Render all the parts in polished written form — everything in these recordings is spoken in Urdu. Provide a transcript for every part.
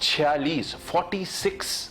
46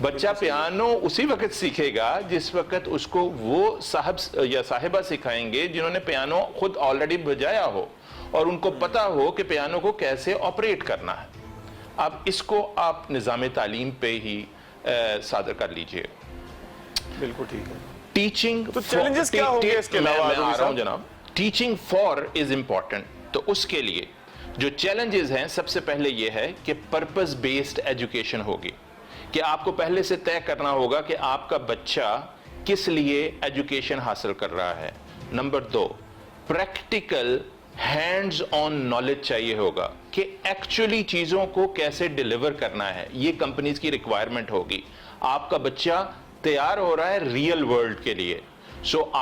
بچہ پیانو اسی وقت سیکھے گا جس وقت اس کو وہ صاحب یا صاحبہ سکھائیں گے جنہوں نے پیانو خود آلریڈی بجایا ہو اور ان کو پتا ہو کہ پیانو کو کیسے آپریٹ کرنا ہے. اب اس کو آپ نظام تعلیم پہ ہی صادر کر لیجئے. بالکل ٹھیک ہے. ٹیچنگ تو چیلنجز کیا ہوں گے اس کے علاوہ؟ میں آ رہا ہوں جناب. Teaching for is important. تو اس کے لیے جو چیلنجز ہیں سب سے پہلے یہ ہے کہ پرپز بیسڈ ایجوکیشن ہوگی, کہ آپ کو پہلے سے طے کرنا ہوگا کہ آپ کا بچہ کس لیے ایجوکیشن حاصل کر رہا ہے. Number 2, practical hands on knowledge چاہیے ہوگا کہ ایکچولی چیزوں کو کیسے ڈیلیور کرنا ہے. یہ کمپنیز کی ریکوائرمنٹ ہوگی. آپ کا بچہ تیار ہو رہا ہے ریئل ورلڈ کے لیے,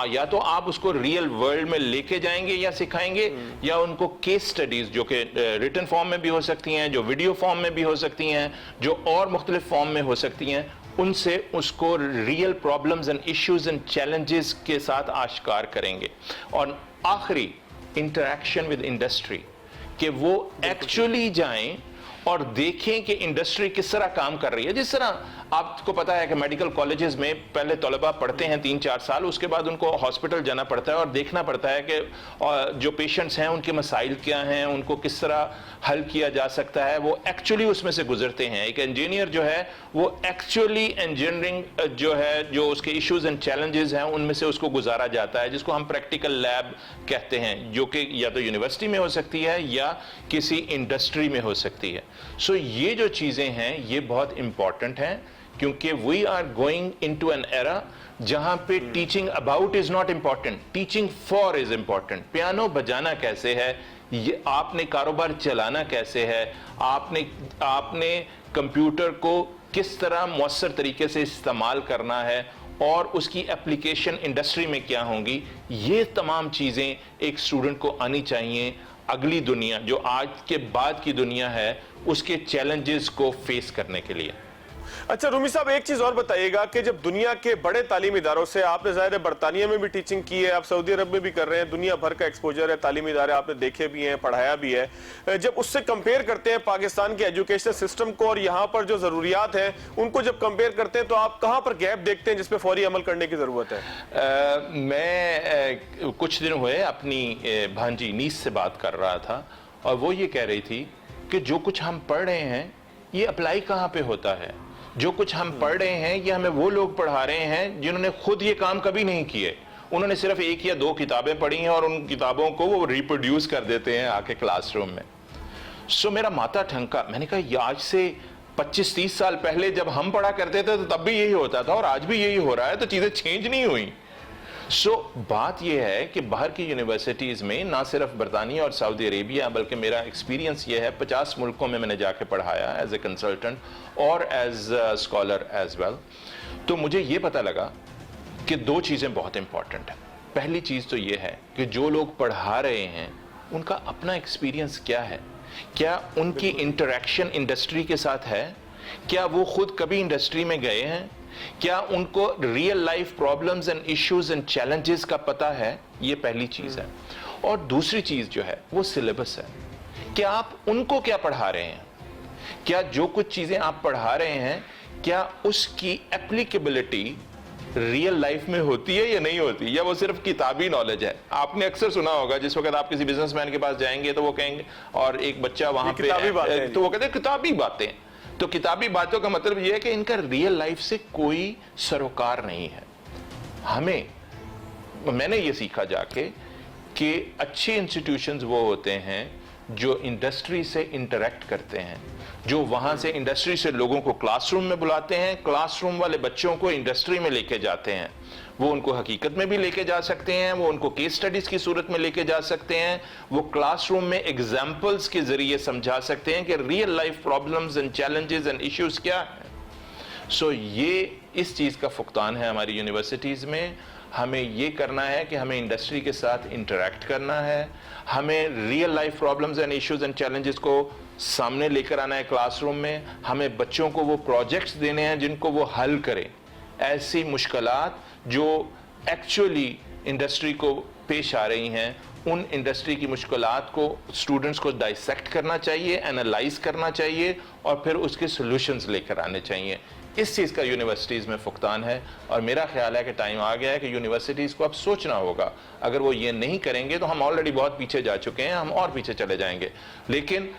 یا تو آپ اس کو ریئل ورلڈ میں لے کے جائیں گے یا سکھائیں گے, یا ان کو کیس سٹڈیز جو کہ ریٹن فارم میں بھی ہو سکتی ہیں, جو ویڈیو فارم میں بھی ہو سکتی ہیں, جو اور مختلف فارم میں ہو سکتی ہیں, ان سے اس کو real problems and issues and challenges کے ساتھ آشکار کریں گے. اور آخری, انٹریکشن ود انڈسٹری, کہ وہ ایکچولی جائیں اور دیکھیں کہ انڈسٹری کس طرح کام کر رہی ہے. جس طرح آپ کو پتا ہے کہ میڈیکل کالجز میں پہلے طلبہ پڑھتے ہیں 3-4 سال, اس کے بعد ان کو ہاسپٹل جانا پڑتا ہے اور دیکھنا پڑتا ہے کہ جو پیشنٹس ہیں ان کے مسائل کیا ہیں, ان کو کس طرح حل کیا جا سکتا ہے. وہ ایکچولی اس میں سے گزرتے ہیں. ایک انجینئر جو ہے وہ ایکچولی انجینئرنگ جو ہے, جو اس کے ایشوز اینڈ چیلنجز ہیں ان میں سے اس کو گزارا جاتا ہے, جس کو ہم پریکٹیکل لیب کہتے ہیں, جو کہ یا تو یونیورسٹی میں ہو سکتی ہے یا کسی انڈسٹری میں ہو سکتی ہے. سو یہ جو چیزیں ہیں یہ بہت امپورٹنٹ ہیں, کیونکہ we are going into an era جہاں پہ teaching about is not important, teaching for is important. Piano بجانا کیسے ہے, یہ آپ نے کاروبار چلانا کیسے ہے, آپ نے کمپیوٹر کو کس طرح مؤثر طریقے سے استعمال کرنا ہے, اور اس کی اپلیکیشن انڈسٹری میں کیا ہوں گی, یہ تمام چیزیں ایک اسٹوڈنٹ کو آنی چاہیے. اگلی دنیا جو آج کے بعد کی دنیا ہے اس کے چیلنجز کو فیس کرنے کے لیے. اچھا رومی صاحب, ایک چیز اور بتائیے گا کہ جب دنیا کے بڑے تعلیمی اداروں سے, آپ نے ظاہر ہے برطانیہ میں بھی ٹیچنگ کی ہے, آپ سعودی عرب میں بھی کر رہے ہیں, دنیا بھر کا ایکسپوجر ہے, تعلیمی ادارے آپ نے دیکھے بھی ہیں, پڑھایا بھی ہے, جب اس سے کمپیئر کرتے ہیں پاکستان کے ایجوکیشن سسٹم کو اور یہاں پر جو ضروریات ہیں ان کو جب کمپیئر کرتے ہیں, تو آپ کہاں پر گیپ دیکھتے ہیں جس پہ فوری عمل کرنے کی ضرورت ہے؟ میں کچھ دن ہوئے اپنی بھانجی نیس سے بات کر رہا تھا, اور وہ یہ کہہ رہی تھی کہ جو کچھ ہم پڑھ رہے ہیں یہ اپلائی کہاں پہ ہوتا ہے. جو کچھ ہم پڑھ رہے ہیں یہ ہمیں وہ لوگ پڑھا رہے ہیں جنہوں نے خود یہ کام کبھی نہیں کیے. انہوں نے صرف 1 یا 2 کتابیں پڑھی ہیں اور ان کتابوں کو وہ ریپروڈیوس کر دیتے ہیں آ کے کلاس روم میں. سو میرا ماتھا ٹھنکا. میں نے کہا یہ آج سے 25-30 سال پہلے جب ہم پڑھا کرتے تھے تو تب بھی یہی ہوتا تھا اور آج بھی یہی ہو رہا ہے, تو چیزیں چینج نہیں ہوئیں. سو بات یہ ہے کہ باہر کی یونیورسٹیز میں نہ صرف برطانیہ اور سعودی عربیہ, بلکہ میرا ایکسپیرینس یہ ہے 50 ملکوں میں نے جا کے پڑھایا ایز اے کنسلٹنٹ اور as a scholar as well. تو مجھے یہ پتہ لگا کہ 2 چیزیں بہت امپورٹنٹ ہیں. پہلی چیز تو یہ ہے کہ جو لوگ پڑھا رہے ہیں ان کا اپنا ایکسپیرینس کیا ہے, کیا ان کی انٹریکشن انڈسٹری کے ساتھ ہے, کیا وہ خود کبھی انڈسٹری میں گئے ہیں, کیا ان کو real life problems and issues and challenges کا پتہ ہے. یہ پہلی چیز ہے. اور دوسری چیز جو ہے وہ سلیبس ہے, کہ آپ ان کو کیا پڑھا رہے ہیں, کیا جو کچھ چیزیں آپ پڑھا رہے ہیں کیا اس کی اپلیکیبلٹی ریئل لائف میں ہوتی ہے یا نہیں ہوتی, یا وہ صرف کتابی نالج ہے. آپ نے اکثر سنا ہوگا جس وقت آپ کسی بزنس مین کے پاس جائیں گے تو وہ کہیں گے, اور ایک بچہ وہاں پہ تو وہ کہتے ہیں کتابی باتیں. تو کتابی باتوں کا مطلب یہ ہے کہ ان کا ریئل لائف سے کوئی سروکار نہیں ہے. میں نے یہ سیکھا جا کے کہ اچھے انسٹیٹیوشنز وہ ہوتے ہیں جو انڈسٹری سے انٹریکٹ کرتے ہیں, جو وہاں سے انڈسٹری سے لوگوں کو کلاس روم میں بلاتے ہیں, کلاس روم والے بچوں کو انڈسٹری میں لے کے جاتے ہیں. وہ ان کو حقیقت میں بھی لے کے جا سکتے ہیں, وہ ان کو کیس سٹڈیز کی صورت میں لے کے جا سکتے ہیں, وہ کلاس روم میں ایگزامپلز کے ذریعے سمجھا سکتے ہیں کہ real life problems and challenges and issues کیا ہیں. سو یہ اس چیز کا فقدان ہے ہماری یونیورسٹیز میں. ہمیں یہ کرنا ہے کہ ہمیں انڈسٹری کے ساتھ انٹریکٹ کرنا ہے, ہمیں real life problems and issues and challenges کو سامنے لے کر آنا ہے کلاس روم میں. ہمیں بچوں کو وہ پروجیکٹس دینے ہیں جن کو وہ حل کریں, ایسی مشکلات جو ایکچولی انڈسٹری کو پیش آ رہی ہیں. ان انڈسٹری کی مشکلات کو اسٹوڈنٹس کو ڈائسیکٹ کرنا چاہیے, اینالائز کرنا چاہیے, اور پھر اس کے سولوشنز لے کر آنے چاہیے. اس چیز کا یونیورسٹیز میں فقدان ہے، اور میرا خیال ہے کہ ٹائم آ گیا ہے کہ یونیورسٹیز کو اب سوچنا ہوگا. اگر وہ یہ نہیں کریں گے تو ہم آلریڈی بہت پیچھے جا چکے ہیں، ہم اور پیچھے چلے جائیں گے. لیکن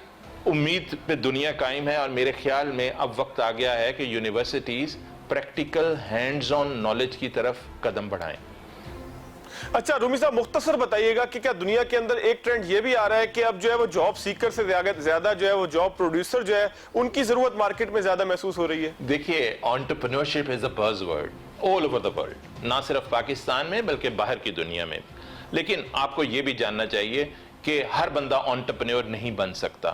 امید پہ دنیا قائم ہے، اور میرے خیال میں اب وقت آ گیا ہے کہ universities practical hands on knowledge کی طرف قدم بڑھائیں. اچھا رومی صاحب، مختصر بتائیے گا کہ کیا دنیا کے اندر ایک ٹرینڈ یہ بھی آ رہا ہے کہ اب جو ہے وہ جاب سیکر سے زیادہ جو ہے وہ جاب پروڈیوسر جو ہے ان کی ضرورت مارکیٹ میں زیادہ محسوس ہو رہی ہے؟ دیکھیے، انٹرپرینورشپ از اے بز word all over the world, نہ صرف پاکستان میں بلکہ باہر کی دنیا میں. لیکن آپ کو یہ بھی جاننا چاہیے کہ ہر بندہ انٹرپرینور نہیں بن سکتا.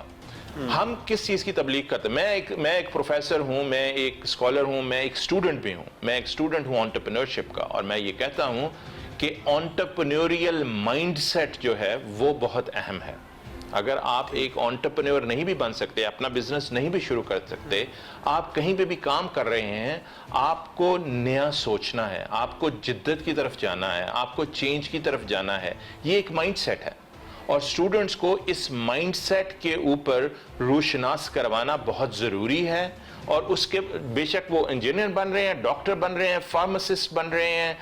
ہم کس چیز کی تبلیغ کرتے ہیں؟ میں ایک پروفیسر ہوں، میں ایک اسکالر ہوں، میں ایک اسٹوڈنٹ بھی ہوں. میں ایک اسٹوڈنٹ ہوں انٹرپرینورشپ کا، اور میں یہ کہتا ہوں کہ انٹرپرینوریل مائنڈ سیٹ جو ہے وہ بہت اہم ہے. اگر آپ ایک انٹرپرینور نہیں بھی بن سکتے، اپنا بزنس نہیں بھی شروع کر سکتے، آپ کہیں پہ بھی کام کر رہے ہیں، آپ کو نیا سوچنا ہے، آپ کو جدت کی طرف جانا ہے، آپ کو چینج کی طرف جانا ہے. یہ ایک مائنڈ سیٹ ہے، اور اسٹوڈنٹس کو اس مائنڈ سیٹ کے اوپر روشناس کروانا بہت ضروری ہے. اور اس کے بے شک وہ انجینئر بن رہے ہیں، ڈاکٹر بن رہے ہیں، فارماسسٹ بن رہے ہیں،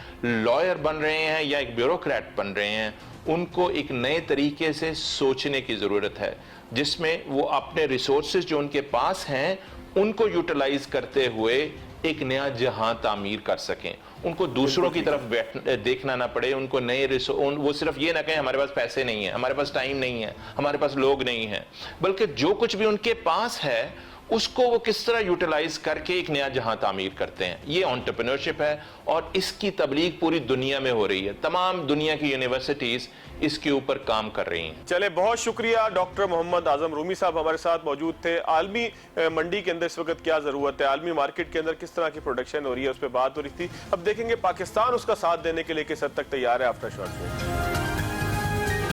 لائر بن رہے ہیں، یا ایک بیوروکریٹ بن رہے ہیں، ان کو ایک نئے طریقے سے سوچنے کی ضرورت ہے، جس میں وہ اپنے ریسورسز جو ان کے پاس ہیں ان کو یوٹیلائز کرتے ہوئے ایک نیا جہاں تعمیر کر سکیں. ان کو دوسروں کی طرف دیکھنا نہ پڑے، ان کو نئے وہ صرف یہ نہ کہیں ہمارے پاس پیسے نہیں ہیں، ہمارے پاس ٹائم نہیں ہے، ہمارے پاس لوگ نہیں ہیں، بلکہ جو کچھ بھی ان کے پاس ہے اس کو وہ کس طرح یوٹیلائز کر کے ایک نیا جہاں تعمیر کرتے ہیں. یہ انٹرپرینورشپ ہے، اور اس کی تبلیغ پوری دنیا میں ہو رہی ہے. تمام دنیا کی یونیورسٹیز اس کے اوپر کام کر رہی ہیں. چلے، بہت شکریہ ڈاکٹر محمد اعظم رومی صاحب ہمارے ساتھ موجود تھے. عالمی منڈی کے اندر اس وقت کیا ضرورت ہے، عالمی مارکیٹ کے اندر کس طرح کی پروڈکشن ہو رہی ہے، اس پہ بات ہو رہی تھی. اب دیکھیں گے پاکستان اس کا ساتھ دینے کے لیے کس حد تک تیار ہے. After short